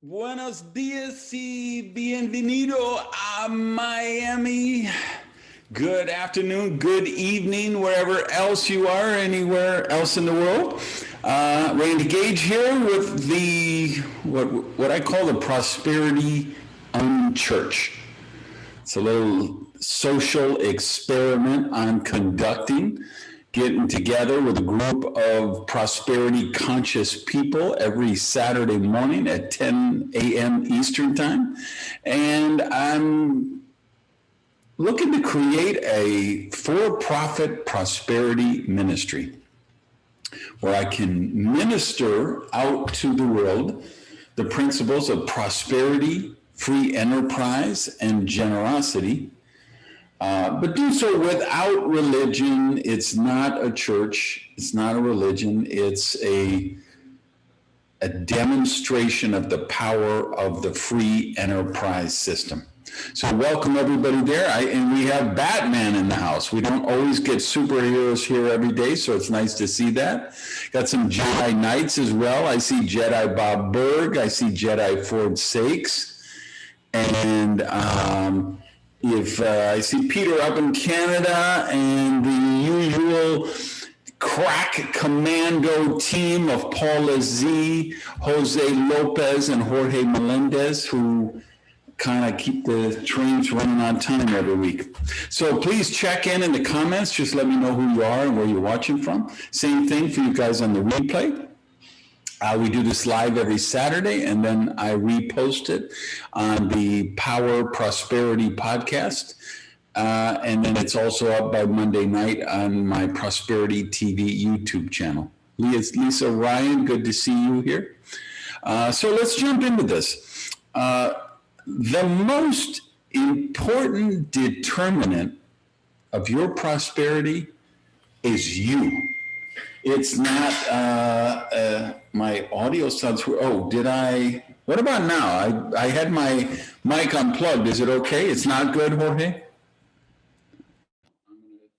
Buenos días y bienvenido a Miami. Good afternoon, good evening, wherever else you are, anywhere else in the world. Randy Gage here with the what I call the Prosperity Church. It's a little social experiment I'm conducting, getting together with a group of prosperity conscious people every Saturday morning at 10 a.m. Eastern time. And I'm looking to create a for-profit prosperity ministry where I can minister out to the world the principles of prosperity, free enterprise, and generosity. But do so without religion. It's not a church. It's not a religion. It's a demonstration of the power of the free enterprise system. So welcome everybody there. And we have Batman in the house. We don't always get superheroes here every day, so it's nice to see that. Got some Jedi Knights as well. I see Jedi Bob Berg. I see Jedi Ford Sakes. And if I see Peter up in Canada and the usual crack commando team of Paula Z, Jose Lopez, and Jorge Melendez, who kind of keep the trains running on time every week. So please check in the comments. Just let me know who you are and where you're watching from. Same thing for you guys on the replay. We do this live every Saturday, and then I repost it on the Power Prosperity podcast. And then it's also up by Monday night on my Prosperity TV YouTube channel. Lisa Ryan, good to see you here. So let's jump into this. The most important determinant of your prosperity is you. It's not, my audio sounds, what about now? I had my mic unplugged. Is it okay? It's not good, Jorge? I'm going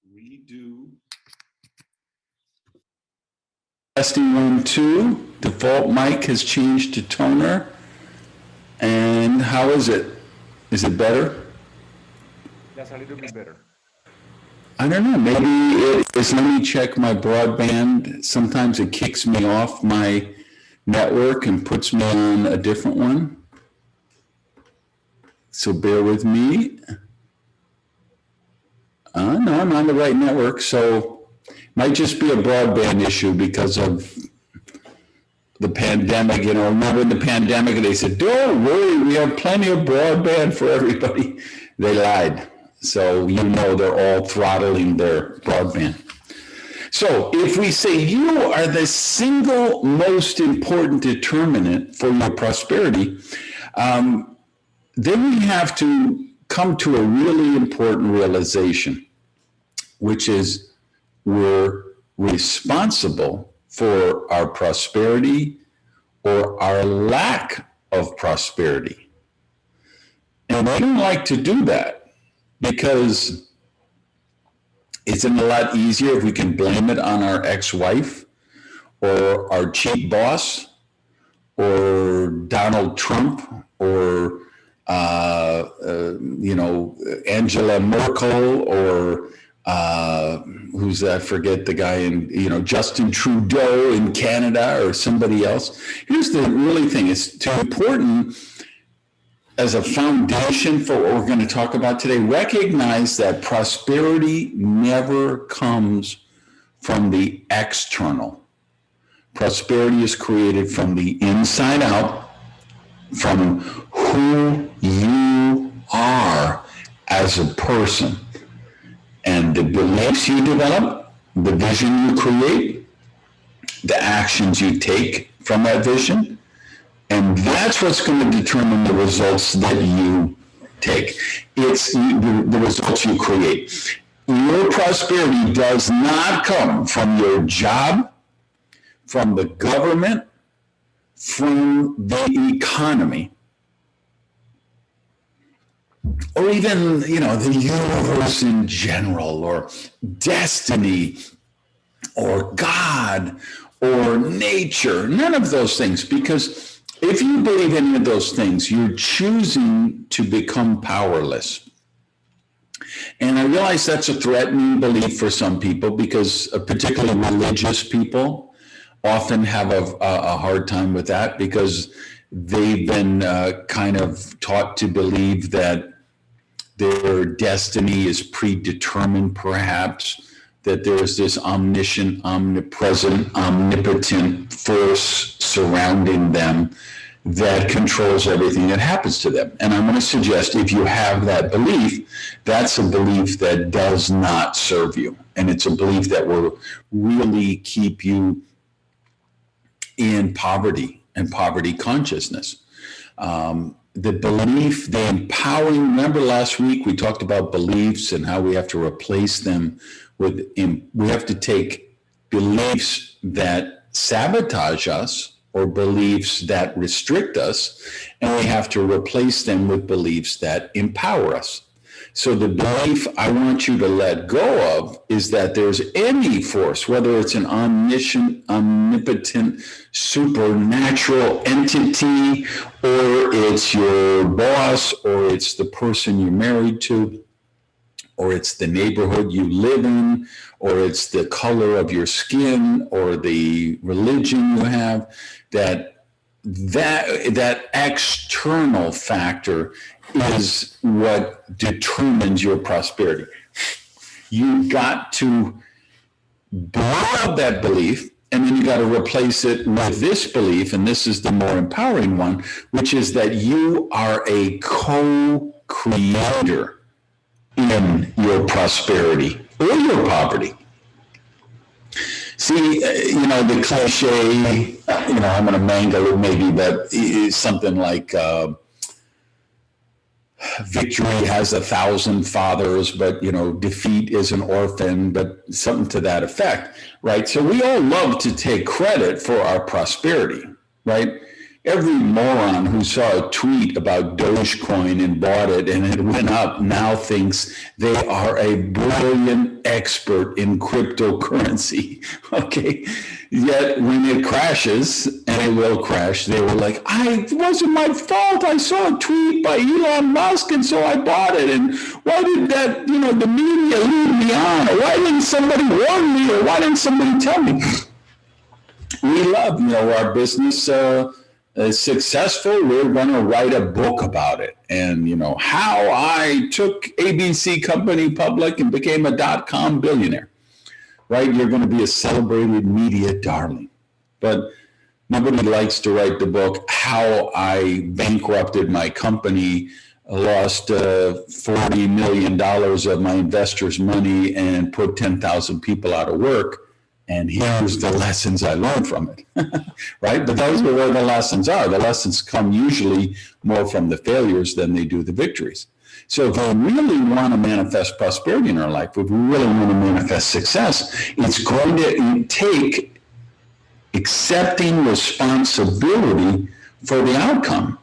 to redo. Testing 1, 2. Default mic has changed to toner. And how is it? Is it better? That's a little bit better. I don't know, maybe it is. Let me check my broadband. Sometimes it kicks me off my network and puts me on a different one. So bear with me. No, I'm on the right network. So it might just be a broadband issue because of the pandemic. You know, remember the pandemic, they said, don't worry, we have plenty of broadband for everybody. They lied. So you know they're all throttling their broadband. So if we say you are the single most important determinant for your prosperity, then we have to come to a really important realization, which is we're responsible for our prosperity or our lack of prosperity. And I don't like to do that, because isn't it a lot easier if we can blame it on our ex-wife or our cheap boss or Donald Trump or, Angela Merkel or I forget the guy in, Justin Trudeau in Canada or somebody else. Here's the really thing. It's too important as a foundation for what we're going to talk about today. Recognize that prosperity never comes from the external. Prosperity is created from the inside out, from who you are as a person. And the beliefs you develop, the vision you create, the actions you take from that vision, and that's what's going to determine the results that you take. It's the results you create. Your prosperity does not come from your job, from the government, from the economy, or even, the universe in general, or destiny, or God, or nature. None of those things, because If you believe any of those things, you're choosing to become powerless. And I realize that's a threatening belief for some people because particularly religious people often have a hard time with that because they've been kind of taught to believe that their destiny is predetermined, perhaps, that there's this omniscient, omnipresent, omnipotent force surrounding them that controls everything that happens to them. And I'm going to suggest if you have that belief, that's a belief that does not serve you. And it's a belief that will really keep you in poverty and poverty consciousness. The belief, the empowering, remember last week we talked about beliefs and how we have to replace them with, we have to take beliefs that sabotage us or beliefs that restrict us, and we have to replace them with beliefs that empower us. So the belief I want you to let go of is that there's any force, whether it's an omniscient, omnipotent, supernatural entity, or it's your boss, or it's the person you're married to, or it's the neighborhood you live in, or it's the color of your skin, or the religion you have, that external factor is what determines your prosperity. You've got to blow up that belief, and then you got to replace it with this belief, and this is the more empowering one, which is that you are a co-creator in your prosperity or your poverty. See, the cliche, I'm going to mangle it maybe, but something like victory has 1,000 fathers, but, defeat is an orphan, but something to that effect, right? So we all love to take credit for our prosperity, right? Every moron who saw a tweet about Dogecoin and bought it and it went up now thinks they are a brilliant expert in cryptocurrency, okay? Yet when it crashes, and it will crash, they were like, it wasn't my fault. I saw a tweet by Elon Musk and so I bought it. And why did that, the media lead me on? Or why didn't somebody warn me? Or why didn't somebody tell me? We love, our business is successful. We're going to write a book about it. And, how I took ABC company public and became a .com billionaire, right? You're going to be a celebrated media darling. But nobody likes to write the book, How I Bankrupted My Company, lost $40 million of my investors' money and put 10,000 people out of work. And here's the lessons I learned from it, right? But those are where the lessons are. The lessons come usually more from the failures than they do the victories. So if we really want to manifest prosperity in our life, if we really want to manifest success, it's going to take accepting responsibility for the outcome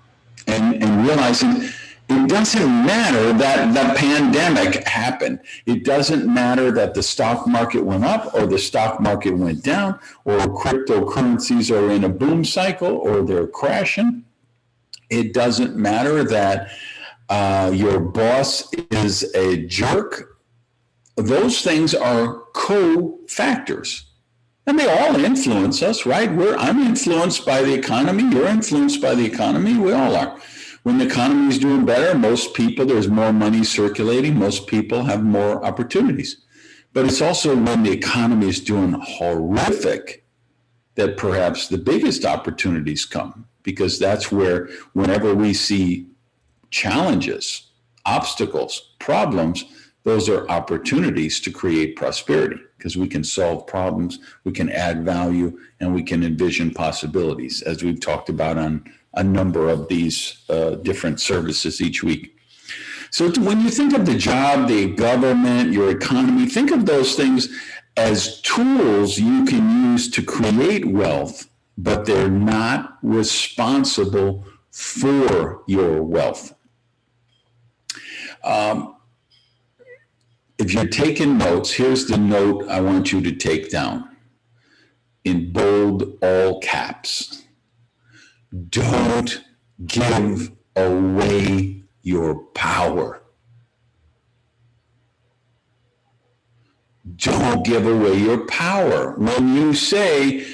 and realizing it doesn't matter that the pandemic happened. It doesn't matter that the stock market went up or the stock market went down or cryptocurrencies are in a boom cycle or they're crashing. It doesn't matter that your boss is a jerk. Those things are co-factors. And they all influence us, right? I'm influenced by the economy. You're influenced by the economy. We all are. When the economy is doing better, most people, there's more money circulating. Most people have more opportunities. But it's also when the economy is doing horrific that perhaps the biggest opportunities come, because that's where whenever we see challenges, obstacles, problems, those are opportunities to create prosperity because we can solve problems, we can add value, and we can envision possibilities, as we've talked about on a number of these different services each week. So when you think of the job, the government, your economy, think of those things as tools you can use to create wealth, but they're not responsible for your wealth. If you're taking notes, here's the note I want you to take down in bold, all caps. Don't give away your power. Don't give away your power. When you say,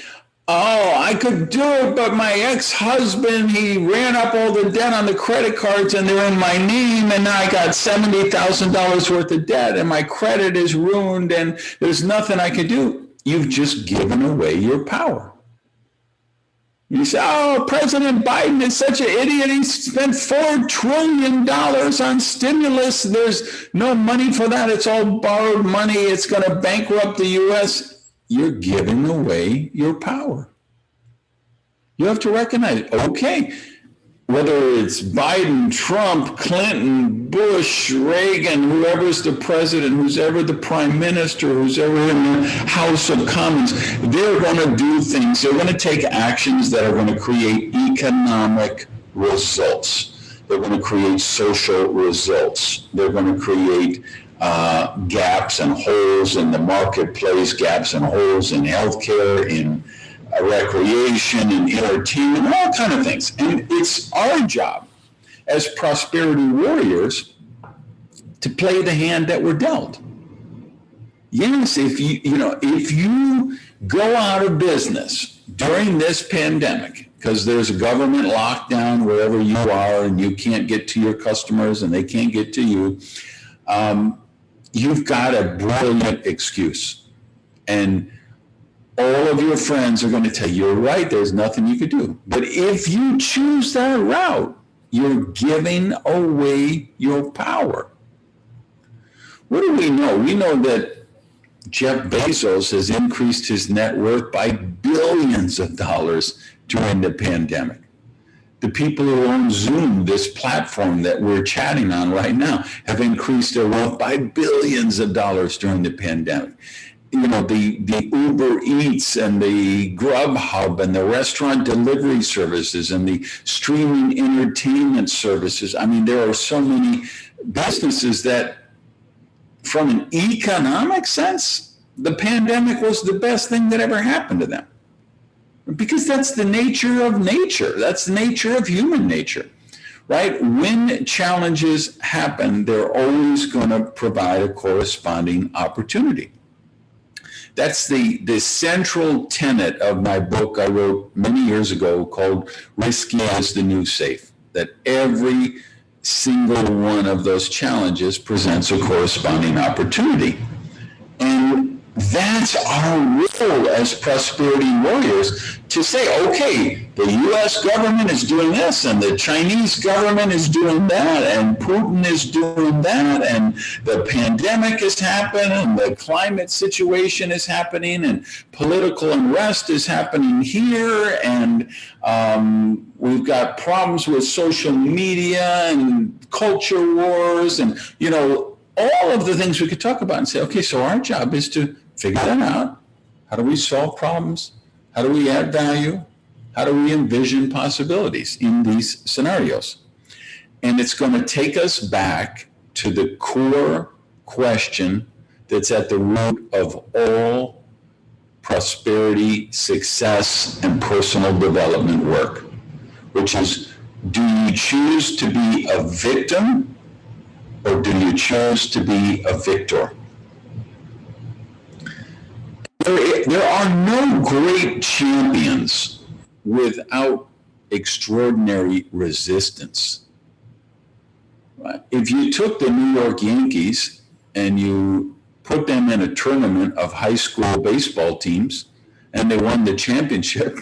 oh, I could do it, but my ex-husband, he ran up all the debt on the credit cards and they're in my name, and now I got $70,000 worth of debt and my credit is ruined and there's nothing I can do. You've just given away your power. You say, oh, President Biden is such an idiot. He spent $4 trillion on stimulus. There's no money for that. It's all borrowed money. It's going to bankrupt the U.S. You're giving away your power. You have to recognize, okay, whether it's Biden, Trump, Clinton, Bush, Reagan, whoever's the president, who's ever the prime minister, who's ever in the House of Commons, they're going to do things. They're going to take actions that are going to create economic results. They're going to create social results. They're going to create gaps and holes in the marketplace, gaps and holes in healthcare, in recreation and entertainment, all kind of things. And it's our job as prosperity warriors to play the hand that we're dealt. Yes, if you go out of business during this pandemic because there's a government lockdown wherever you are and you can't get to your customers and they can't get to you, you've got a brilliant excuse. And all of your friends are going to tell you, you're right, there's nothing you could do. But if you choose that route, you're giving away your power. What do we know? We know that Jeff Bezos has increased his net worth by billions of dollars during the pandemic. The people who own Zoom, this platform that we're chatting on right now, have increased their wealth by billions of dollars during the pandemic. You know, the Uber Eats and the Grubhub and the restaurant delivery services and the streaming entertainment services. I mean, there are so many businesses that, from an economic sense, the pandemic was the best thing that ever happened to them. Because that's the nature of nature. That's the nature of human nature, right? When challenges happen, they're always going to provide a corresponding opportunity. That's the central tenet of my book I wrote many years ago called Risky is the New Safe, that every single one of those challenges presents a corresponding opportunity. And that's our role as prosperity warriors, to say, okay, the US government is doing this and the Chinese government is doing that and Putin is doing that and the pandemic is happening and the climate situation is happening and political unrest is happening here and we've got problems with social media and culture wars and, you know, all of the things we could talk about and say, okay, so our job is to figure that out. How do we solve problems? How do we add value? How do we envision possibilities in these scenarios? And it's going to take us back to the core question that's at the root of all prosperity, success, and personal development work, which is, do you choose to be a victim or do you choose to be a victor? There are no great champions without extraordinary resistance. Right? If you took the New York Yankees and you put them in a tournament of high school baseball teams and they won the championship,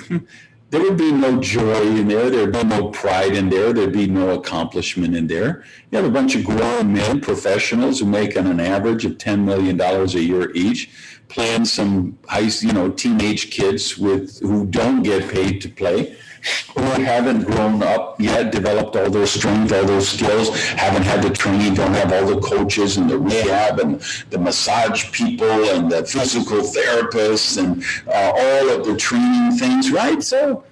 there would be no joy in there. There'd be no pride in there. There'd be no accomplishment in there. You have a bunch of grown men, professionals who make on an average of $10 million a year each, playing some teenage kids who don't get paid to play, who haven't grown up yet, developed all their strength, all those skills, haven't had the training, don't have all the coaches and the rehab and the massage people and the physical therapists and all of the training things, right? So,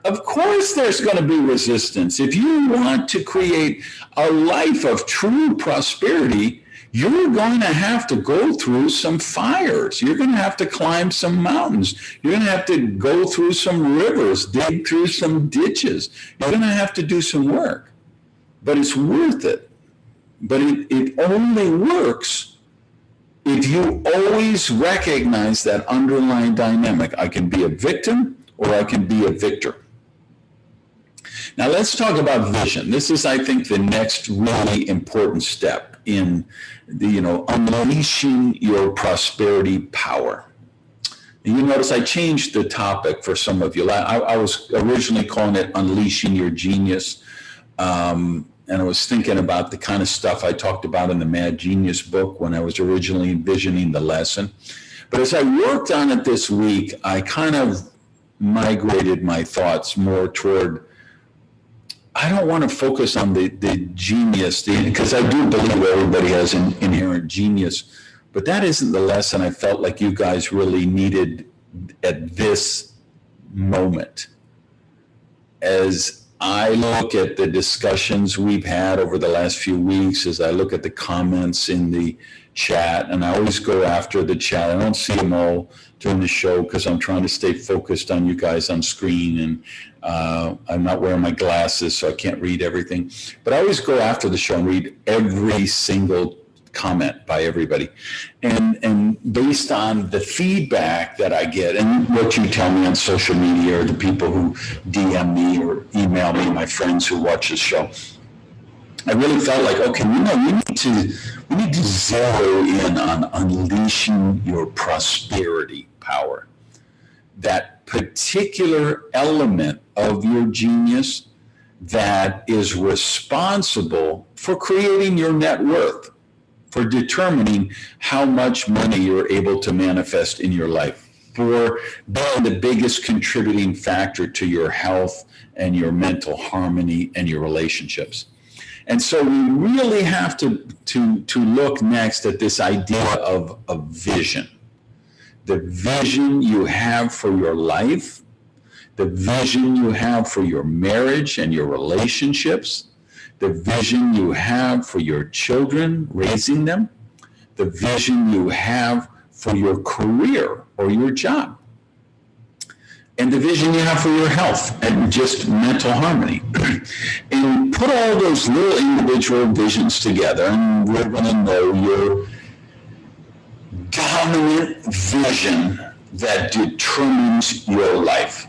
of course, there's going to be resistance. If you want to create a life of true prosperity, you're going to have to go through some fires. You're going to have to climb some mountains. You're going to have to go through some rivers, dig through some ditches. You're going to have to do some work, but it's worth it. But it only works if you always recognize that underlying dynamic. I can be a victim or I can be a victor. Now let's talk about vision. This is, I think, the next really important step in the, unleashing your prosperity power. And you notice I changed the topic for some of you. I was originally calling it Unleashing Your Genius. And I was thinking about the kind of stuff I talked about in the Mad Genius book when I was originally envisioning the lesson. But as I worked on it this week, I kind of migrated my thoughts more toward, I don't want to focus on the genius, because I do believe everybody has an inherent genius, but that isn't the lesson I felt like you guys really needed at this moment. As I look at the discussions we've had over the last few weeks, as I look at the comments in the chat, and I always go after the chat. I don't see them all during the show because I'm trying to stay focused on you guys on screen, and I'm not wearing my glasses, so I can't read everything. But I always go after the show and read every single comment by everybody. And based on the feedback that I get and what you tell me on social media, or the people who DM me or email me, my friends who watch the show, I really felt like, okay, we need to zero in on unleashing your prosperity power. That particular element of your genius that is responsible for creating your net worth, for determining how much money you're able to manifest in your life, for being the biggest contributing factor to your health and your mental harmony and your relationships. And so we really have to look next at this idea of vision. The vision you have for your life, the vision you have for your marriage and your relationships, the vision you have for your children, raising them, the vision you have for your career or your job, and the vision you have for your health and just mental harmony. And put all those little individual visions together, and we're going to know your dominant vision that determines your life.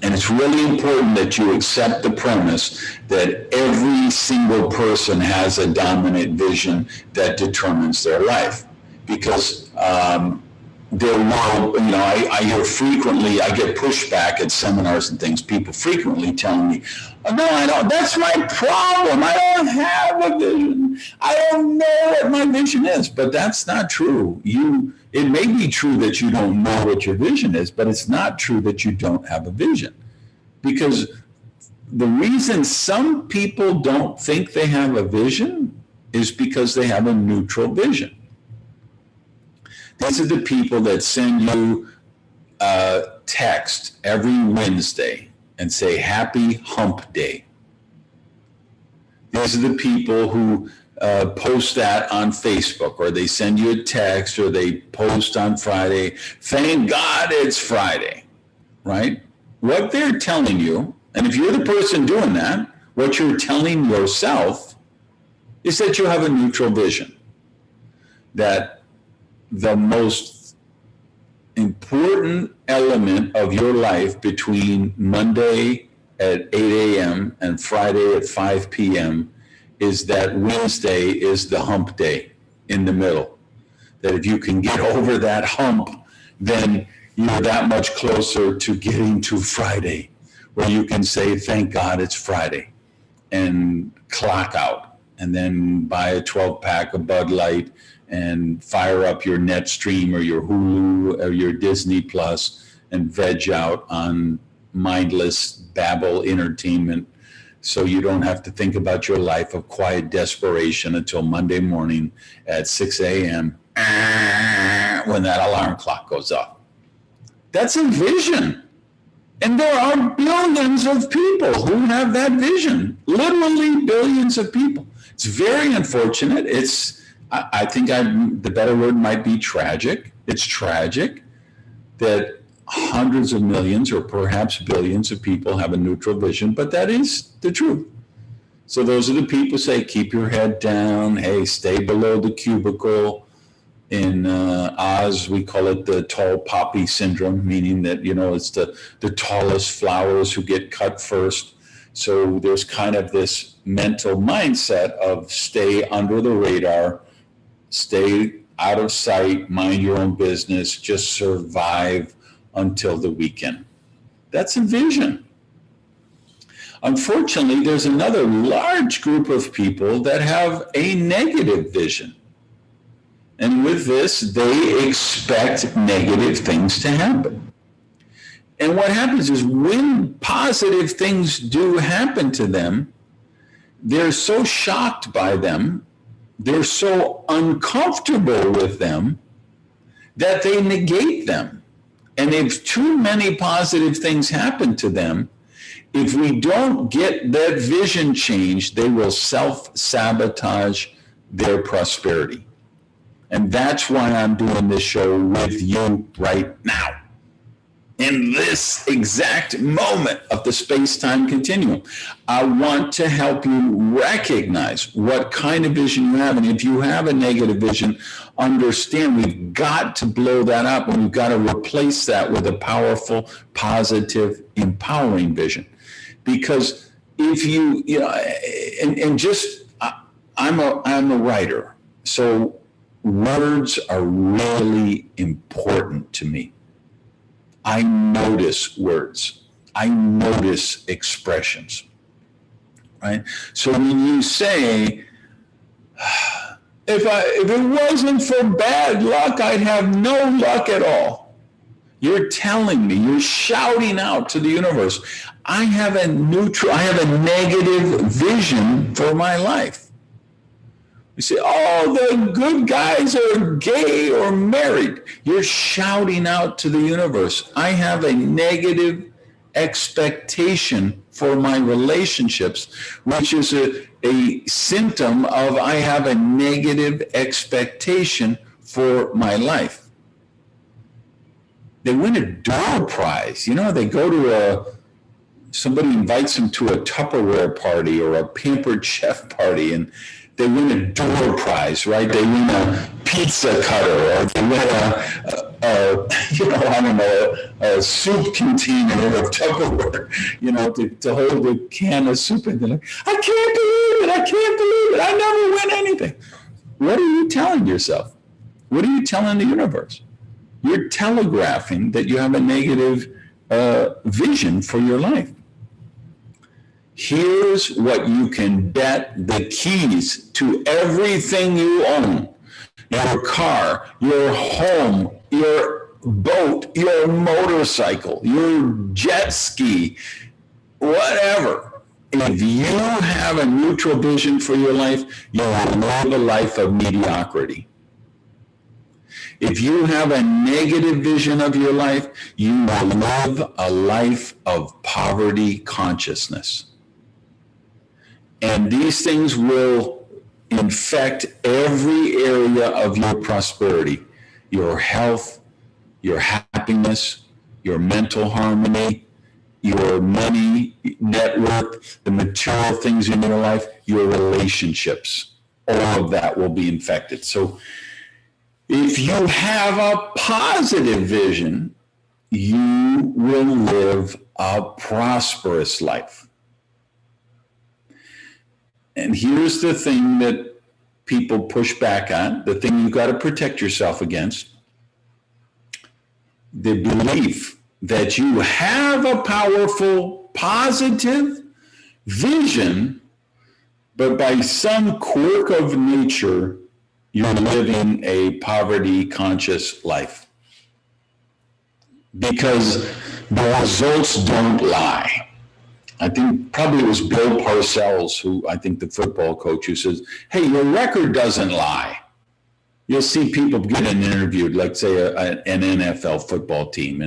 And it's really important that you accept the premise that every single person has a dominant vision that determines their life. Because there will, I hear frequently, I get pushback at seminars and things, people frequently telling me, oh, no, I don't, that's my problem. I don't have a vision. I don't know what my vision is. But that's not true. It may be true that you don't know what your vision is, but it's not true that you don't have a vision. Because the reason some people don't think they have a vision is because they have a neutral vision. These are the people that send you a text every Wednesday and say, Happy Hump Day. These are the people who post that on Facebook, or they send you a text, or they post on Friday, thank God it's Friday, right? What they're telling you, and if you're the person doing that, what you're telling yourself is that you have a neutral vision. That the most important element of your life between Monday at 8 a.m. and Friday at 5 p.m. is that Wednesday is the hump day in the middle. That if you can get over that hump, then you're that much closer to getting to Friday, where you can say, thank God it's Friday, and clock out, and then buy a 12-pack of Bud Light and fire up your Netstream or your Hulu or your Disney Plus and veg out on mindless babble entertainment, so you don't have to think about your life of quiet desperation until Monday morning at 6 a.m. when that alarm clock goes off. That's a vision. And there are billions of people who have that vision, literally billions of people. It's very unfortunate. I think the better word might be tragic. It's tragic that hundreds of millions or perhaps billions of people have a neutral vision, but that is the truth. So those are the people who say, keep your head down. Hey, stay below the cubicle. In Oz, we call it the tall poppy syndrome, meaning that, it's the tallest flowers who get cut first. So there's kind of this mental mindset of stay under the radar, stay out of sight, mind your own business, just survive until the weekend. That's a vision. Unfortunately, there's another large group of people that have a negative vision. And with this, they expect negative things to happen. And what happens is when positive things do happen to them, they're so shocked by them, they're so uncomfortable with them, that they negate them. And if too many positive things happen to them, if we don't get that vision changed, they will self-sabotage their prosperity. And that's why I'm doing this show with you right now, in this exact moment of the space-time continuum. I want to help you recognize what kind of vision you have. And if you have a negative vision, understand we've got to blow that up, and we've got to replace that with a powerful, positive, empowering vision. Because if I'm a writer, so words are really important to me. I notice words. I notice expressions, right? So when you say, if it wasn't for bad luck, I'd have no luck at all. You're telling me, you're shouting out to the universe, I have a negative vision for my life. You say, oh, the good guys are gay or married. You're shouting out to the universe, I have a negative expectation for my relationships, which is a symptom of I have a negative expectation for my life. They win a door prize. They go to somebody invites them to a Tupperware party or a Pampered Chef party, and they win a door prize, right? They win a pizza cutter, or they win a soup container of Tupperware, to hold a can of soup in. They're like, I can't believe it, I never win anything. What are you telling yourself? What are you telling the universe? You're telegraphing that you have a negative vision for your life. Here's what you can bet the keys to everything you own: your car, your home, your boat, your motorcycle, your jet ski, whatever. If you have a neutral vision for your life, you will live a life of mediocrity. If you have a negative vision of your life, you will live a life of poverty consciousness. And these things will infect every area of your prosperity: your health, your happiness, your mental harmony, your money, net worth, the material things in your life, your relationships. All of that will be infected. So if you have a positive vision, you will live a prosperous life. And here's the thing that people push back on, the thing you've got to protect yourself against: the belief that you have a powerful, positive vision, but by some quirk of nature, you're living a poverty-conscious life. Because the results don't lie. I think probably it was Bill Parcells, who I think the football coach, who says, hey, your record doesn't lie. You'll see people getting interviewed, like say an NFL football team,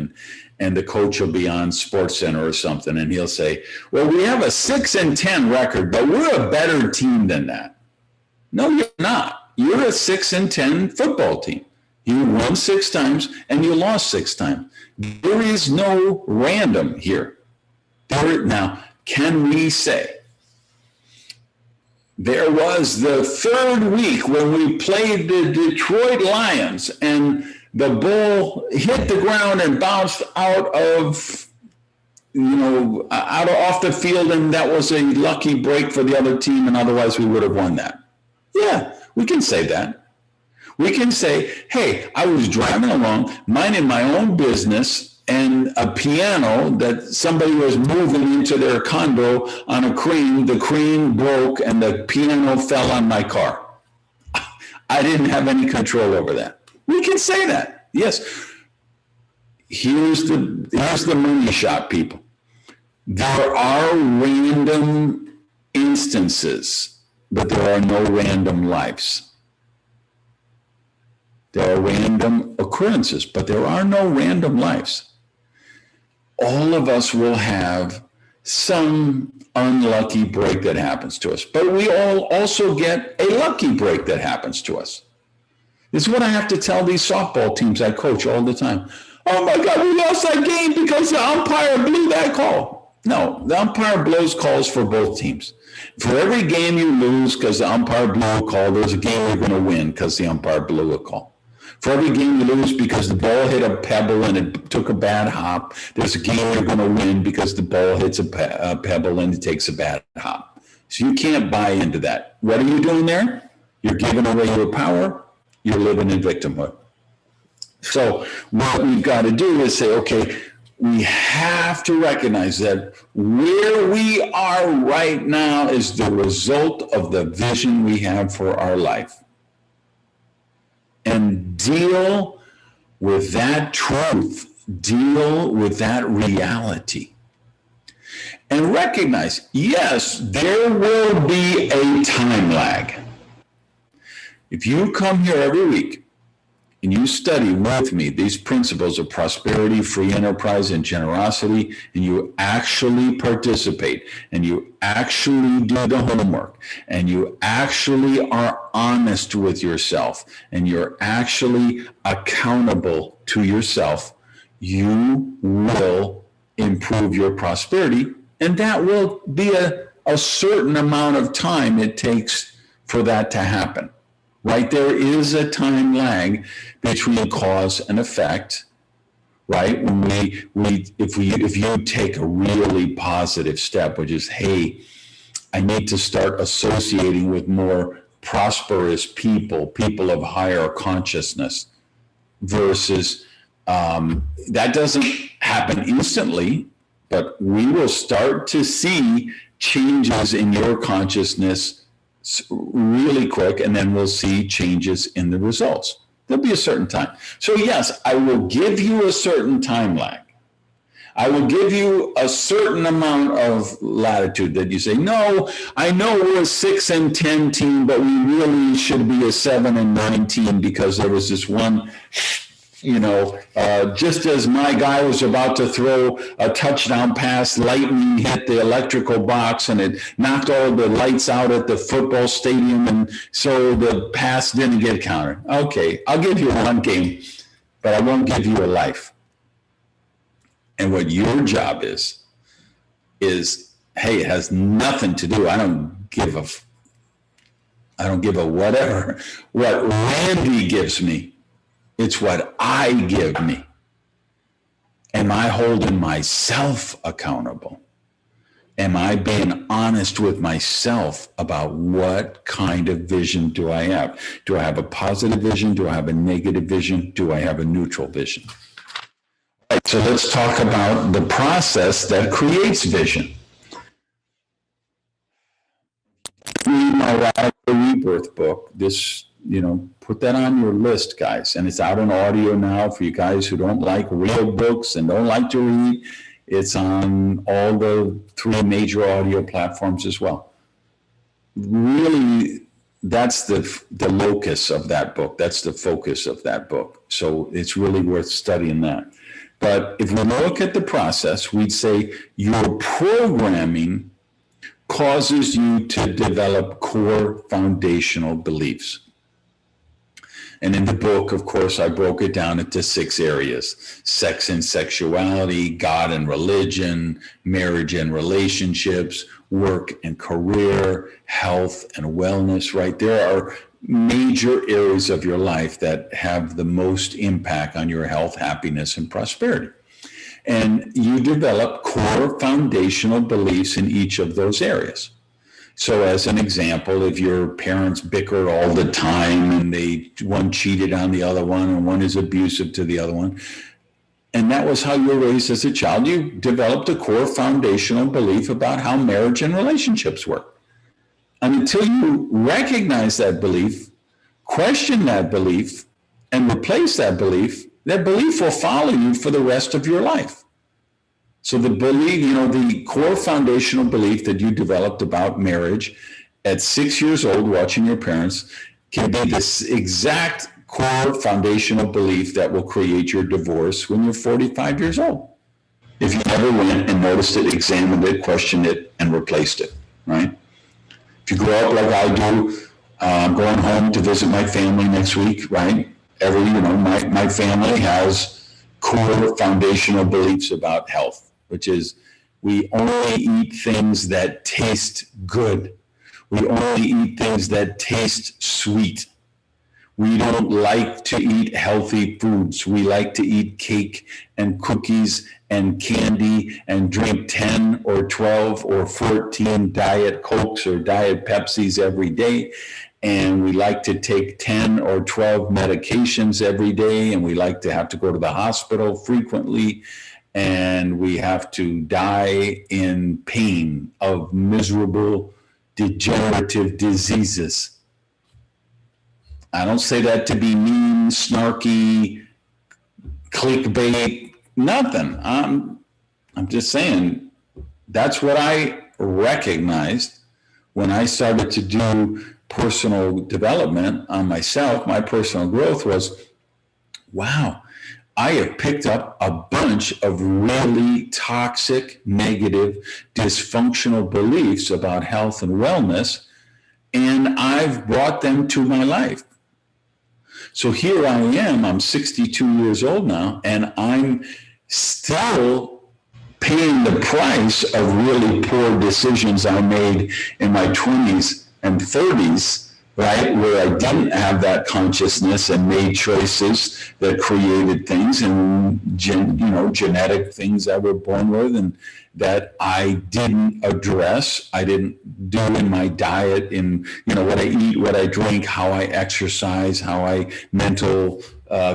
and the coach will be on SportsCenter or something, and he'll say, well, we have a 6-10 record, but we're a better team than that. No, you're not. You're a 6-10 football team. You won 6 times and you lost 6 times. There is no random here. Now, can we say there was the 3rd week when we played the Detroit Lions and the ball hit the ground and bounced out of, off the field, and that was a lucky break for the other team, and otherwise we would have won that. Yeah, we can say that. We can say, hey, I was driving along, minding my own business, and a piano that somebody was moving into their condo on a crane, the crane broke and the piano fell on my car. I didn't have any control over that. We can say that. Yes. Here's the money shot, people. There are random instances, but there are no random lives. There are random occurrences, but there are no random lives. All of us will have some unlucky break that happens to us, but we all also get a lucky break that happens to us. This is what I have to tell these softball teams I coach all the time. Oh my God, we lost that game because the umpire blew that call. No, the umpire blows calls for both teams. For every game you lose because the umpire blew a call, there's a game you're going to win because the umpire blew a call. For every game you lose because the ball hit a pebble and it took a bad hop, there's a game you're going to win because the ball hits a pebble and it takes a bad hop. So you can't buy into that. What are you doing there? You're giving away your power. You're living in victimhood. So what we've got to do is say, okay, we have to recognize that where we are right now is the result of the vision we have for our life. And deal with that truth, deal with that reality. And recognize, yes, there will be a time lag. If you come here every week and you study with me these principles of prosperity, free enterprise, and generosity, and you actually participate, and you actually do the homework, and you actually are honest with yourself, and you're actually accountable to yourself, you will improve your prosperity, and that will be a certain amount of time it takes for that to happen. Right? There is a time lag between cause and effect, right? When if you take a really positive step, which is, hey, I need to start associating with more prosperous people of higher consciousness, versus that doesn't happen instantly, but we will start to see changes in your consciousness really quick, and then we'll see changes in the results. There'll be a certain time. So yes, I will give you a certain time lag. I will give you a certain amount of latitude that you say, no, I know we're a 6-10 team, but we really should be a 7-9 team because there was this one, just as my guy was about to throw a touchdown pass, lightning hit the electrical box and it knocked all the lights out at the football stadium, and so the pass didn't get counted. Okay, I'll give you one game, but I won't give you a life. And what your job is, hey, it has nothing to do. I don't give a whatever. What Randy gives me, it's what I give me. Am I holding myself accountable? Am I being honest with myself about what kind of vision do I have? Do I have a positive vision? Do I have a negative vision? Do I have a neutral vision? All right, so let's talk about the process that creates vision. Read my Radical Rebirth book. This, put that on your list, guys. And it's out on audio now for you guys who don't like real books and don't like to read. It's on all the 3 major audio platforms as well. Really, that's the locus of that book. That's the focus of that book. So it's really worth studying that. But if we look at the process, we'd say your programming causes you to develop core foundational beliefs. And in the book, of course, I broke it down into 6 areas: sex and sexuality, God and religion, marriage and relationships, work and career, health and wellness, right? There are major areas of your life that have the most impact on your health, happiness, and prosperity. And you develop core foundational beliefs in each of those areas. So as an example, if your parents bicker all the time and one cheated on the other one and one is abusive to the other one, and that was how you were raised as a child, you developed a core foundational belief about how marriage and relationships work. And until you recognize that belief, question that belief, and replace that belief will follow you for the rest of your life. So the belief, the core foundational belief that you developed about marriage at 6 years old, watching your parents, can be this exact core foundational belief that will create your divorce when you're 45 years old. If you never went and noticed it, examined it, questioned it, and replaced it, right? If you grow up like I do, I'm going home to visit my family next week, right? My family has core foundational beliefs about health, which is we only eat things that taste good. We only eat things that taste sweet. We don't like to eat healthy foods. We like to eat cake and cookies and candy and drink 10 or 12 or 14 Diet Cokes or Diet Pepsis every day. And we like to take 10 or 12 medications every day. And we like to have to go to the hospital frequently. And we have to die in pain of miserable degenerative diseases. I don't say that to be mean, snarky, clickbait, nothing. I'm just saying that's what I recognized when I started to do personal development on myself. My personal growth was, wow, I have picked up a bunch of really toxic, negative, dysfunctional beliefs about health and wellness, and I've brought them to my life. So here I am, I'm 62 years old now, and I'm still paying the price of really poor decisions I made in my 20s and 30s, right? Where I didn't have that consciousness and made choices that created things and, genetic things I were born with and that I didn't address. I didn't do in my diet, in, what I eat, what I drink, how I exercise, how I mental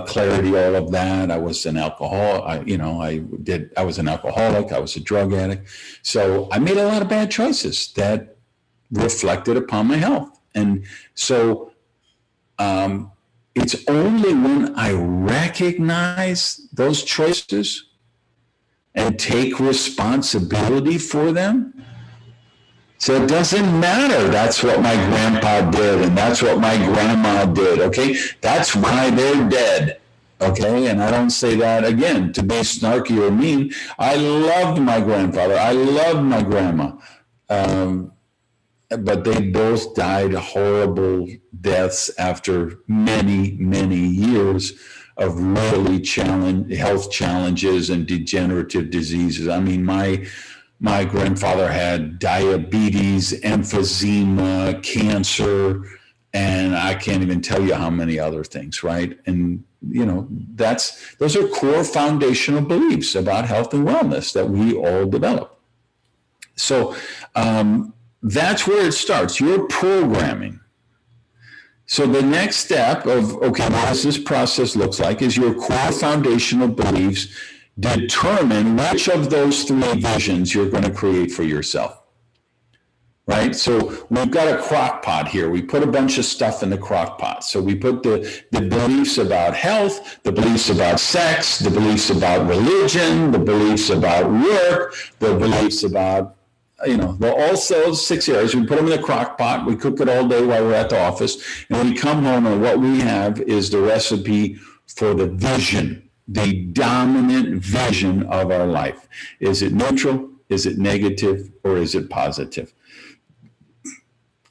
clarity, all of that. I was an alcoholic. I was an alcoholic. I was a drug addict. So I made a lot of bad choices that reflected upon my health. And so it's only when I recognize those choices and take responsibility for them. So it doesn't matter. That's what my grandpa did, and that's what my grandma did, okay? That's why they're dead, okay? And I don't say that, again, to be snarky or mean. I loved my grandfather. I loved my grandma. But they both died horrible deaths after many, many years of really health challenges and degenerative diseases. I mean, my grandfather had diabetes, emphysema, cancer, and I can't even tell you how many other things, right? And, those are core foundational beliefs about health and wellness that we all develop. So, that's where it starts, your programming. So the next step of, okay, what does this process look like, is your core foundational beliefs determine which of those 3 visions you're going to create for yourself, right? So we've got a crock pot here. We put a bunch of stuff in the crock pot. So we put the beliefs about health, the beliefs about sex, the beliefs about religion, the beliefs about work, the beliefs about also 6 areas. We put them in the crock pot. We cook it all day while we're at the office. And we come home and what we have is the recipe for the vision, the dominant vision of our life. Is it neutral? Is it negative or is it positive?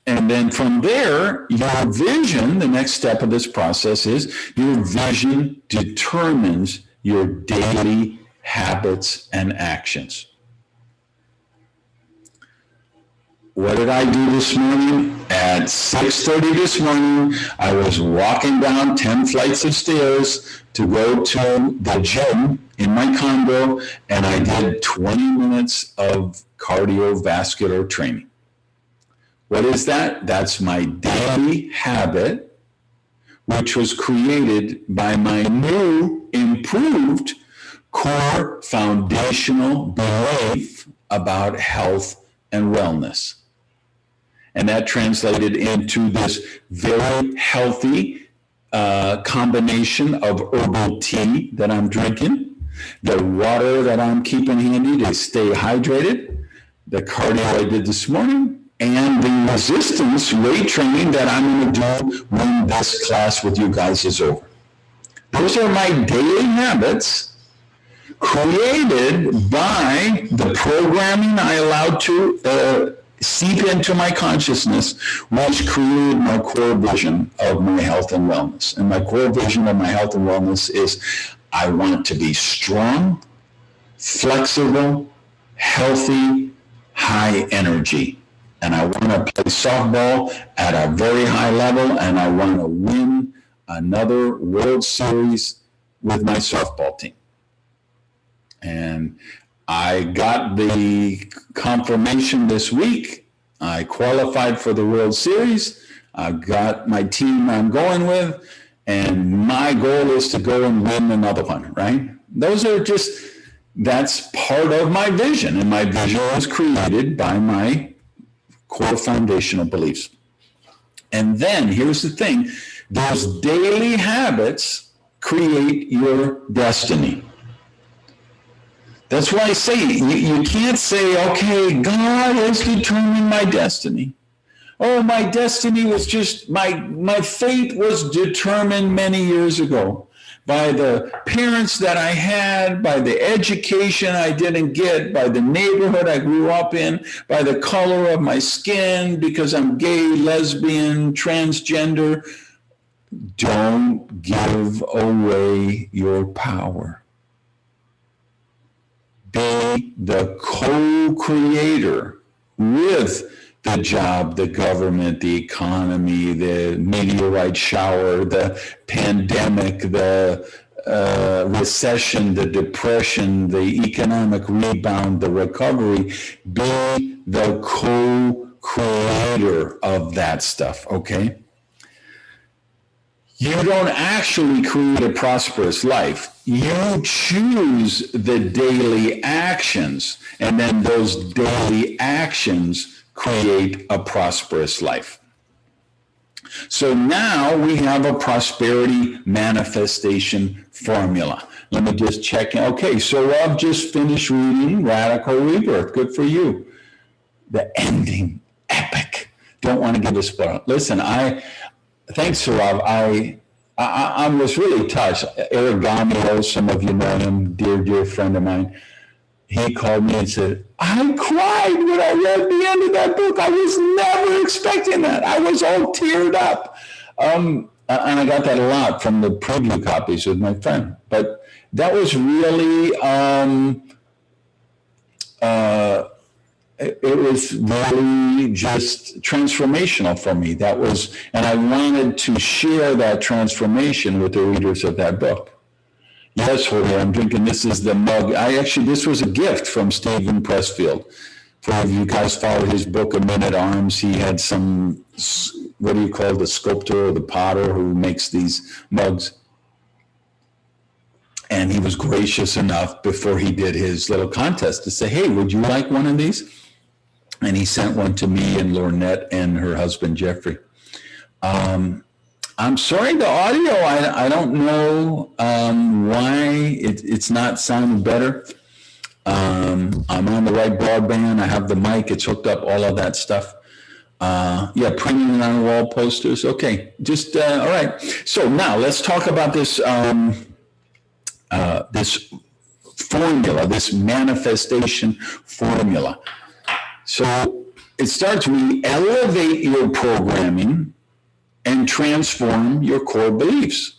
And then from there, your vision, the next step of this process is your vision determines your daily habits and actions. What did I do this morning? At 6:30 this morning, I was walking down 10 flights of stairs to go to the gym in my condo, and I did 20 minutes of cardiovascular training. What is that? That's my daily habit, which was created by my new, improved core foundational belief about health and wellness. And that translated into this very healthy combination of herbal tea that I'm drinking, the water that I'm keeping handy to stay hydrated, the cardio I did this morning, and the resistance weight training that I'm going to do when this class with you guys is over. Those are my daily habits created by the programming I allowed to seep into my consciousness, which created my core vision of my health and wellness. And my core vision of my health and wellness is I want to be strong, flexible, healthy, high energy. And I want to play softball at a very high level, and I want to win another World Series with my softball team. And I got the confirmation this week. I qualified for the World Series. I got my team I'm going with, and my goal is to go and win another one, right? That's part of my vision, and my vision was created by my core foundational beliefs. And then here's the thing, those daily habits create your destiny. That's why I say, you can't say, okay, God has determined my destiny. Oh, my destiny was just, my fate was determined many years ago by the parents that I had, by the education I didn't get, by the neighborhood I grew up in, by the color of my skin, because I'm gay, lesbian, transgender. Don't give away your power. Be the co-creator with the job, the government, the economy, the meteorite shower, the pandemic, the recession, the depression, the economic rebound, the recovery. Be the co-creator of that stuff, okay? You don't actually create a prosperous life. You choose the daily actions, and then those daily actions create a prosperous life. So now we have a prosperity manifestation formula. Let me just check in. Okay, so I've just finished reading Radical Rebirth. Good for you. The ending, epic. Don't want to give a spoiler. Listen, thanks, Sarav. I was really touched. Eric Gamio, some of you know him, dear friend of mine. He called me and said, I cried when I read the end of that book. I was never expecting that. I was all teared up. And I got that a lot from the preview copies with my friend. But that was really, it was really just transformational for me. And I wanted to share that transformation with the readers of that book. Yes, Jorge, I'm drinking. This is the mug. This was a gift from Stephen Pressfield. For you guys followed his book, A Minute Arms, he had some, what do you call the sculptor or the potter who makes these mugs? And he was gracious enough before he did his little contest to say, hey, would you like one of these? And he sent one to me and Lornette and her husband, Jeffrey. I'm sorry, the audio, I don't know why it's not sounding better. I'm on the right broadband. I have the mic. It's hooked up, all of that stuff. Printing it on wall posters. Okay, all right. So now let's talk about this, this formula, this manifestation formula. So it starts, we elevate your programming and transform your core beliefs.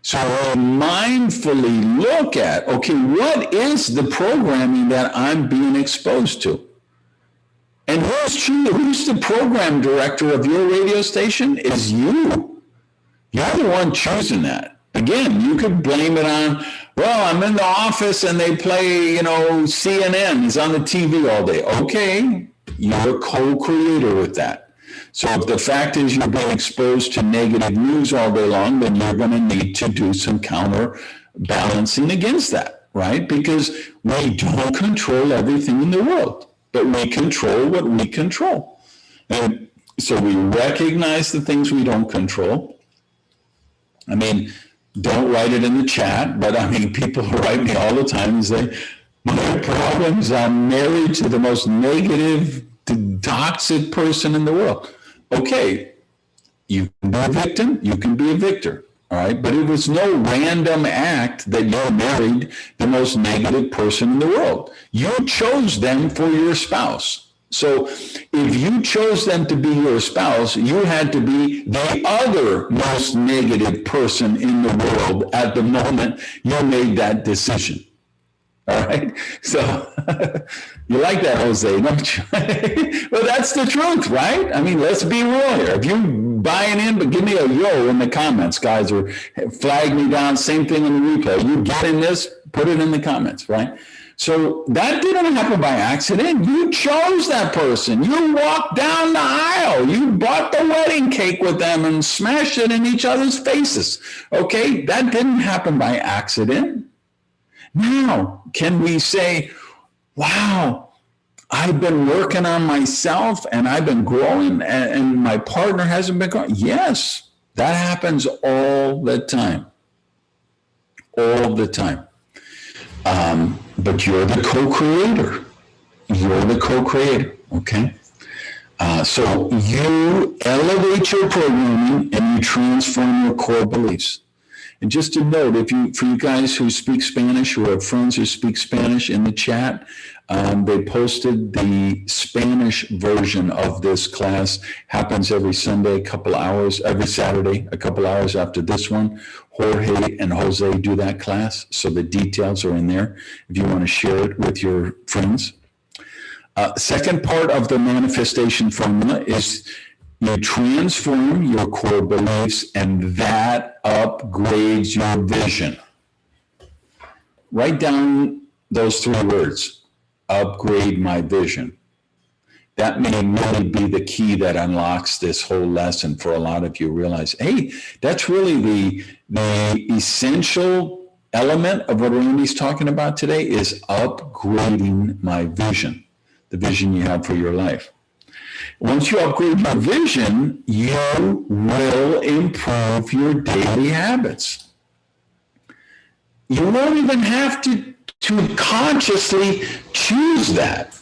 So mindfully look at, okay, what is the programming that I'm being exposed to? And who's the program director of your radio station? Is you. You're the one choosing that. Again, you could blame it on, well, I'm in the office and they play, CNN is on the TV all day. Okay, you're a co-creator with that. So if the fact is you're being exposed to negative news all day long, then you're going to need to do some counterbalancing against that, right? Because we don't control everything in the world, but we control what we control. And so we recognize the things we don't control. I mean, don't write it in the chat, but I mean, people write me all the time and say, my problem is I'm married to the most negative, toxic person in the world. Okay, you can be a victim, you can be a victor, all right? But it was no random act that you're married the most negative person in the world. You chose them for your spouse. So if you chose them to be your spouse, you had to be the other most negative person in the world at the moment you made that decision. All right. So you like that, Jose, don't you? Well, that's the truth, right? I mean, let's be real here. If you're buying in, but give me a yo in the comments, guys, or flag me down. Same thing in the replay. You getting this? Put it in the comments, right? So that didn't happen by accident. You chose that person. You walked down the aisle. You bought the wedding cake with them and smashed it in each other's faces. Okay, that didn't happen by accident. Now, can we say, wow, I've been working on myself and I've been growing and my partner hasn't been growing? Yes, that happens all the time. All the time. But you're the co-creator. You're the co-creator, okay? So you elevate your programming and you transform your core beliefs. And just to note, for you guys who speak Spanish, who have friends who speak Spanish in the chat, they posted the Spanish version of this class. Happens every Sunday, a couple hours, every Saturday, a couple hours after this one. Jorge and Jose do that class, so the details are in there if you want to share it with your friends. Second part of the manifestation formula is you transform your core beliefs, and that upgrades your vision. Write down those 3 words, upgrade my vision. That may really be the key that unlocks this whole lesson for a lot of you. Realize, hey, that's really the essential element of what Randy's talking about today is upgrading my vision, the vision you have for your life. Once you upgrade your vision, you will improve your daily habits. You won't even have to consciously choose that.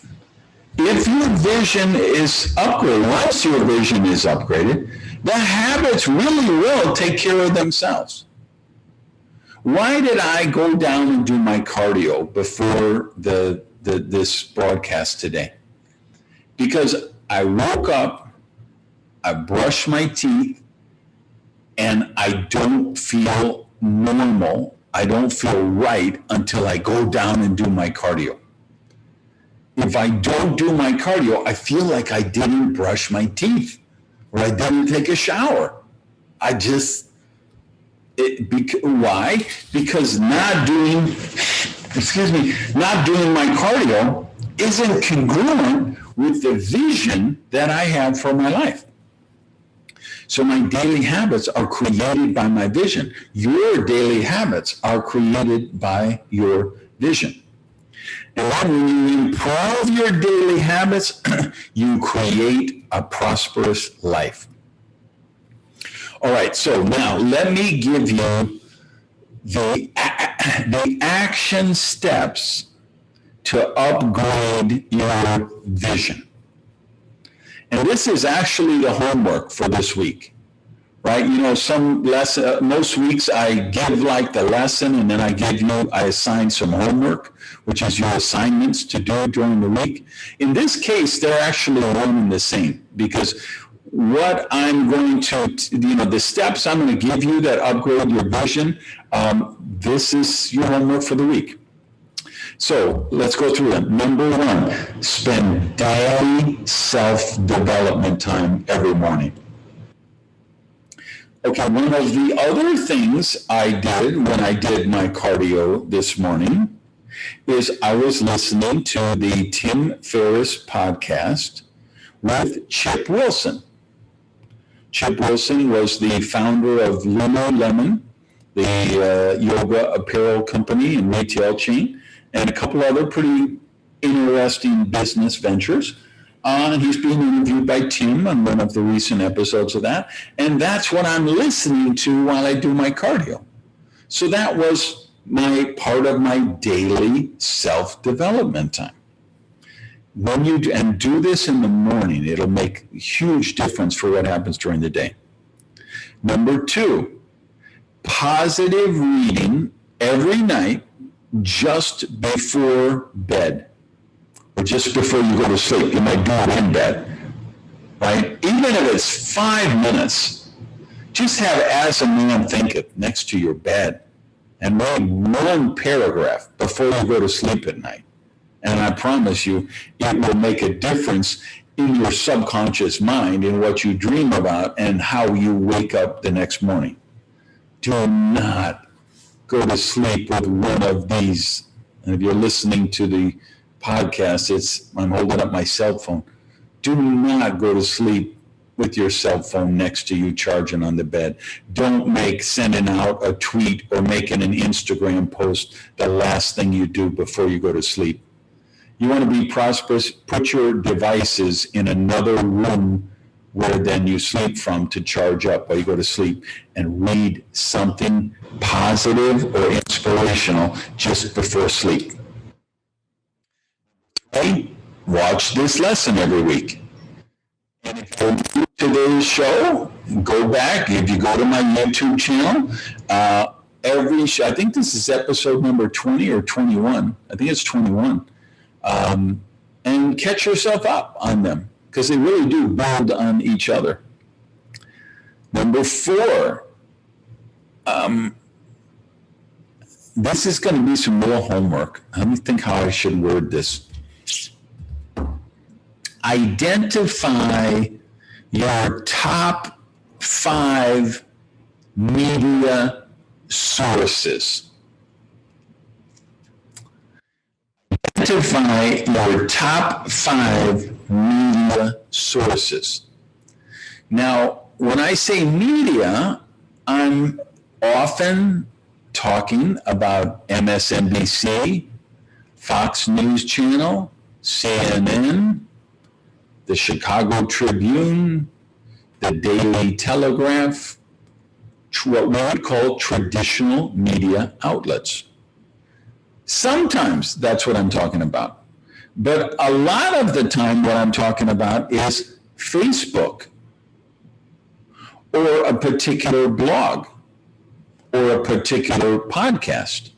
If your vision is upgraded, once your vision is upgraded, the habits really will take care of themselves. Why did I go down and do my cardio before this broadcast today? Because I woke up, I brushed my teeth, and I don't feel normal. I don't feel right until I go down and do my cardio. If I don't do my cardio, I feel like I didn't brush my teeth or I didn't take a shower. Why? Because not doing my cardio isn't congruent with the vision that I have for my life. So my daily habits are created by my vision. Your daily habits are created by your vision. And then when you improve your daily habits, you create a prosperous life. All right, so now let me give you the action steps to upgrade your vision. And this is actually the homework for this week, right? You know, most weeks I give like the lesson and then I assign some homework, which is your assignments to do during the week. In this case, they're actually one and the same, because what I'm going to, the steps I'm going to give you that upgrade your vision, this is your homework for the week. So let's go through them. Number one, spend daily self-development time every morning. Okay, one of the other things I did when I did my cardio this morning is I was listening to the Tim Ferriss podcast with Chip Wilson. Chip Wilson was the founder of Lululemon, the yoga apparel company and retail chain, and a couple other pretty interesting business ventures. And he's being interviewed by Tim on one of the recent episodes of that. And that's what I'm listening to while I do my cardio. So that was my part of my daily self-development time. When you do this in the morning, it'll make a huge difference for what happens during the day. Number two, positive reading every night just before bed, or just before you go to sleep. You might do it in bed, right? Even if it's 5 minutes, just have As a Man Thinketh next to your bed and read one paragraph before you go to sleep at night. And I promise you, it will make a difference in your subconscious mind, in what you dream about and how you wake up the next morning. Do not go to sleep with one of these. And if you're listening to the podcast, I'm holding up my cell phone. Do not go to sleep with your cell phone next to you charging on the bed. Don't make sending out a tweet or making an Instagram post the last thing you do before you go to sleep. You want to be prosperous, put your devices in another room where then you sleep from to charge up while you go to sleep, and read something positive or inspirational just before sleep. Hey, watch this lesson every week. And if you're new to today's show, go back. If you go to my YouTube channel, I think this is episode number 20 or 21. I think it's 21. And catch yourself up on them, because they really do build on each other. Number 4, this is going to be some more homework. Let me think how I should word this. Identify your top 5 media sources. Identify your top 5 media sources. Now, when I say media, I'm often talking about MSNBC, Fox News Channel, CNN, the Chicago Tribune, the Daily Telegraph, what we would call traditional media outlets. Sometimes that's what I'm talking about. But a lot of the time what I'm talking about is Facebook, or a particular blog, or a particular podcast.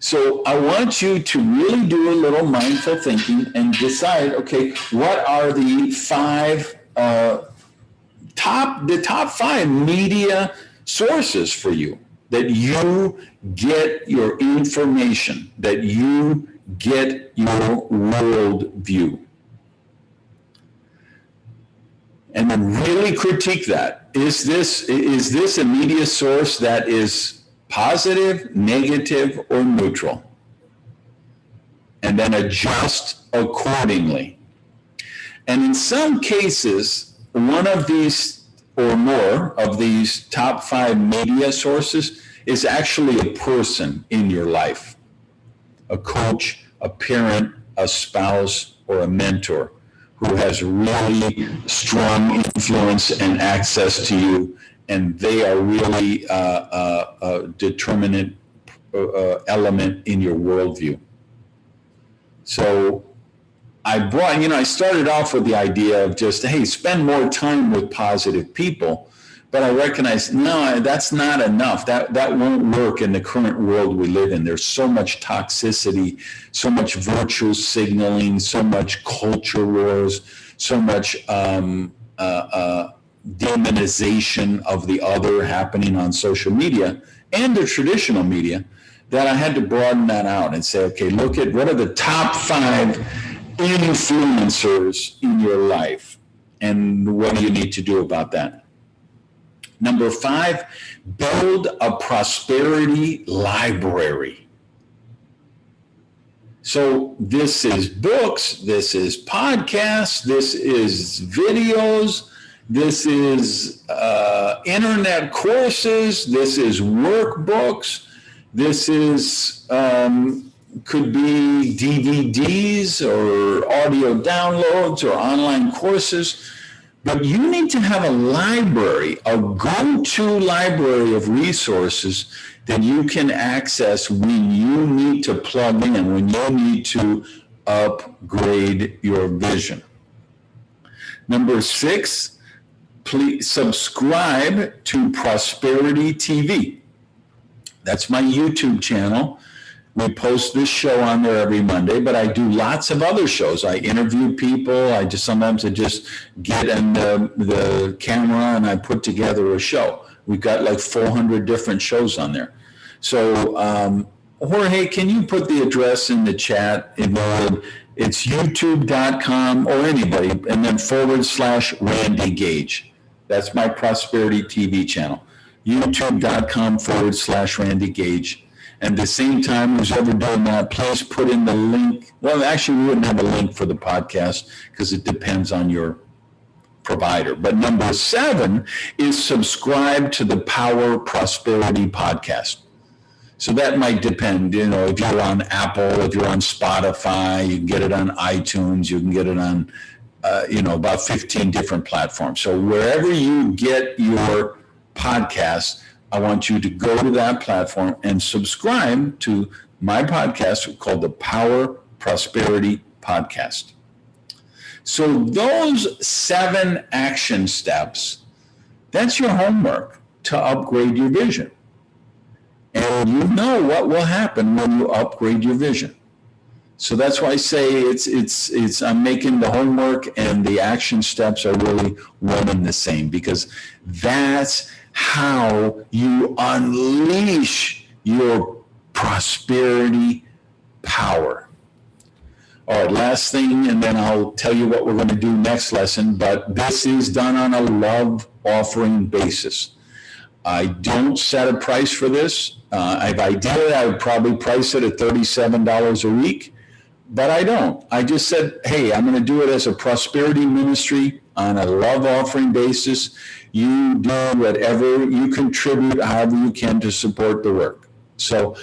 So I want you to really do a little mindful thinking and decide, okay, what are the top 5 media sources for you, that you get your information, that you get your world view. And then really critique that. Is this a media source that is positive, negative, or neutral? And then adjust accordingly. And in some cases, one of these or more of these top 5 media sources is actually a person in your life, a coach, a parent, a spouse, or a mentor who has really strong influence and access to you, and they are really a determinant element in your worldview. So I started off with the idea of just, hey, spend more time with positive people. But I recognize, no, that's not enough. That won't work in the current world we live in. There's so much toxicity, so much virtue signaling, so much culture wars, so much demonization of the other happening on social media and the traditional media, that I had to broaden that out and say, okay, look at what are the top 5 influencers in your life, and what do you need to do about that? Number 5, build a prosperity library. So this is books, this is podcasts, this is videos, this is internet courses, this is workbooks, this is could be DVDs or audio downloads or online courses. But you need to have a library, a go-to library of resources that you can access when you need to plug in, when you need to upgrade your vision. Number 6, please subscribe to Prosperity TV. That's my YouTube channel. We post this show on there every Monday, but I do lots of other shows. I interview people. I just get in the camera and I put together a show. We've got like 400 different shows on there. So, Jorge, can you put the address in the chat? It's youtube.com, or anybody, and then /Randy Gage. That's my Prosperity TV channel. youtube.com/Randy Gage. And at the same time, who's ever done that, please put in the link. Well, actually, we wouldn't have a link for the podcast because it depends on your provider. But number 7 is subscribe to the Power Prosperity podcast. So that might depend, if you're on Apple, if you're on Spotify, you can get it on iTunes, you can get it on, about 15 different platforms. So wherever you get your podcast, I want you to go to that platform and subscribe to my podcast called the Power Prosperity Podcast. So those 7 action steps, that's your homework to upgrade your vision. And you know what will happen when you upgrade your vision. So that's why I say I'm making the homework and the action steps are really one and the same, because that's how you unleash your prosperity power. All right, last thing, and then I'll tell you what we're going to do next lesson, but this is done on a love offering basis. I don't set a price for this. If I did, I would probably price it at $37 a week, but I don't. I just said, hey, I'm going to do it as a prosperity ministry on a love offering basis. You do whatever you contribute, however you can, to support the work. So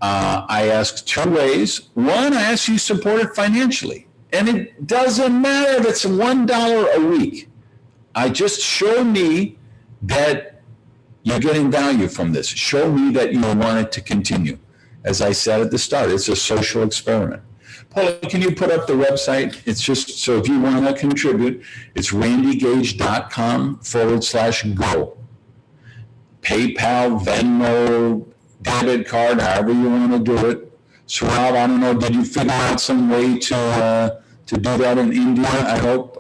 I ask 2 ways. One, I ask you to support it financially. And it doesn't matter if it's $1 a week. I just show me that you're getting value from this. Show me that you want it to continue. As I said at the start, it's a social experiment. Paula, can you put up the website? It's just, so if you want to contribute, it's randygage.com/go. PayPal, Venmo, debit card, however you want to do it. So Rob, I don't know, did you figure out some way to do that in India? I hope.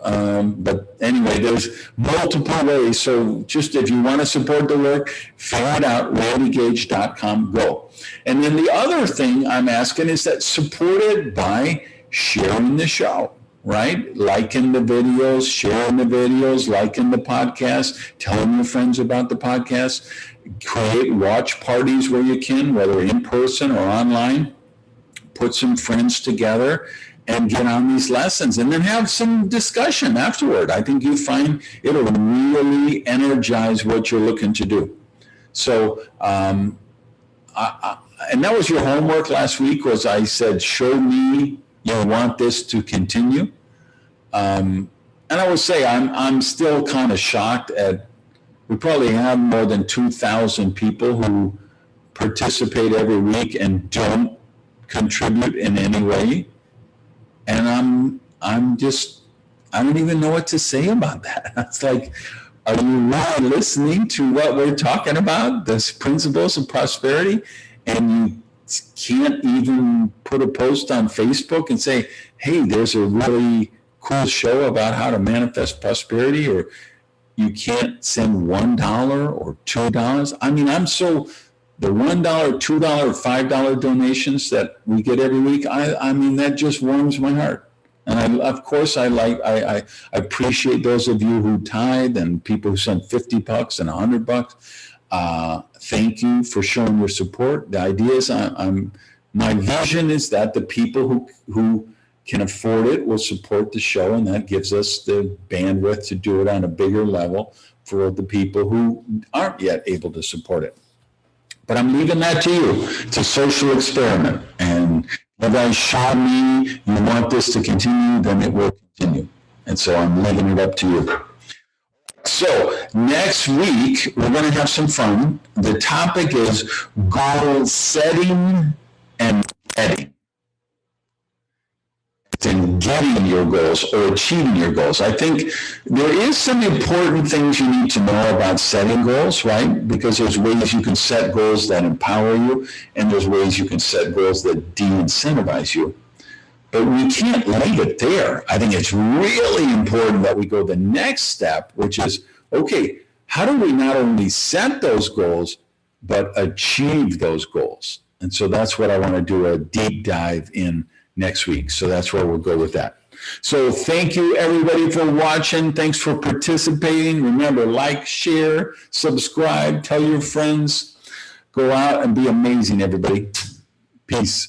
But anyway, there's multiple ways. So just if you want to support the work, figure it out, randygage.com/go. And then the other thing I'm asking is that support it by sharing the show, right? Liking the videos, sharing the videos, liking the podcast, telling your friends about the podcast. Create watch parties where you can, whether in person or online. Put some friends together and get on these lessons, and then have some discussion afterward. I think you find it'll really energize what you're looking to do. So, and that was your homework last week, was I said, show me you want this to continue. And I would say I'm still kind of shocked at, we probably have more than 2,000 people who participate every week and don't contribute in any way. And I don't even know what to say about that. It's like, are you really listening to what we're talking about, the principles of prosperity, and you can't even put a post on Facebook and say, hey, there's a really cool show about how to manifest prosperity, or you can't send $1 or $2. I mean, the $1, $2, $5 donations that we get every week, I mean, that just warms my heart. And of course, I appreciate those of you who tithe and people who send $50 and $100. Thank you for showing your support. The idea is, my vision is that the people who can afford it will support the show, and that gives us the bandwidth to do it on a bigger level for the people who aren't yet able to support it. But I'm leaving that to you. It's a social experiment, and you guys show me you want this to continue, then it will continue. And so I'm leaving it up to you. So next week, we're going to have some fun. The topic is goal setting and setting. And getting your goals or achieving your goals. I think there is some important things you need to know about setting goals, right? Because there's ways you can set goals that empower you, and there's ways you can set goals that de-incentivize you. But we can't leave it there. I think it's really important that we go the next step, which is, okay, how do we not only set those goals, but achieve those goals? And so that's what I want to do a deep dive in next week. So that's where we'll go with that. So thank you everybody for watching. Thanks for participating. Remember, like, share, subscribe, tell your friends. Go out and be amazing, everybody. Peace.